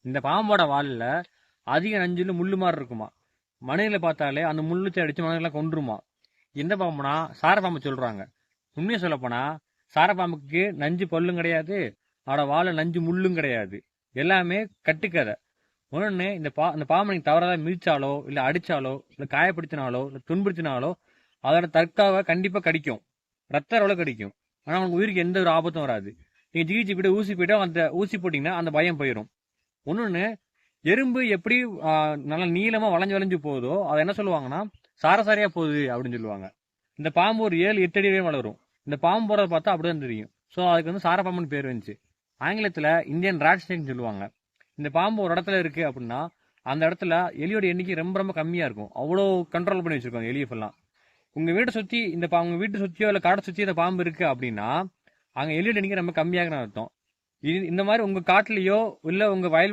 இந்த பாம்போட வாலில் அதிக நஞ்சுல முள்ளு மாதிரி இருக்குமா. மனிதர்களை பார்த்தாலே அந்த முள்ளுத்தை அடிச்சு மனிதர்களை கொன்றுமா. எந்த பாம்புனா சாரப்பாம்பு சொல்றாங்க. உண்மையை சொல்லப்போனா சாரப்பாம்புக்கு நஞ்சு பல்லும் கிடையாது, அதோட வாழை நஞ்சு முள்ளும் கிடையாது. எல்லாமே கட்டுக்கதை. ஒன்று இந்த பாம்பை நீங்க தவறாக மிதிச்சாலோ இல்லை அடிச்சாலோ இல்லை காயப்படுத்தினாலோ இல்லை துன்புறுத்தினாலோ அதோட தற்காவை கண்டிப்பாக கடிக்கும். ரத்த அளவு கடிக்கும். ஆனால் உங்களுக்கு உயிருக்கு எந்த ஒரு ஆபத்தும் வராது. நீங்க ஜிகிச்சு போய்ட்டு ஊசி போய்ட்டு அந்த ஊசி போட்டிங்கன்னா அந்த பயம் போயிடும். ஒன்னொன்று, எறும்பு எப்படி நல்லா நீளமாக வளைஞ்சு வளைஞ்சு போகுதோ அதை என்ன சொல்லுவாங்கன்னா சாரசாரியாக போகுது அப்படின்னு சொல்லுவாங்க. இந்த பாம்பு ஒரு 7-8 அடி வரையும் வளரும். இந்த பாம்பு போகிறத பார்த்தா அப்படிதான் தெரியும். ஸோ அதுக்கு வந்து சாரப்பாம்புன்னு பேர் வந்துச்சு. ஆங்கிலத்தில் இந்தியன் ராட் ஸ்னேக்னு சொல்லுவாங்க. இந்த பாம்பு ஒரு இடத்துல இருக்கு அப்படின்னா அந்த இடத்துல எலியோட எண்ணிக்கை ரொம்ப ரொம்ப கம்மியாக இருக்கும். அவ்வளோ கண்ட்ரோல் பண்ணி வச்சிருக்காங்க எலியை ஃபுல்லாக. உங்கள் வீட்டை சுற்றி உங்கள் வீட்டை சுற்றியோ இல்லை காட்டை சுற்றி இந்த பாம்பு இருக்கு அப்படின்னா அங்கே எலியோட எண்ணிக்கை ரொம்ப கம்மியாக அர்த்தம். இந்த மாதிரி உங்கள் காட்டுலேயோ இல்லை உங்கள் வயல்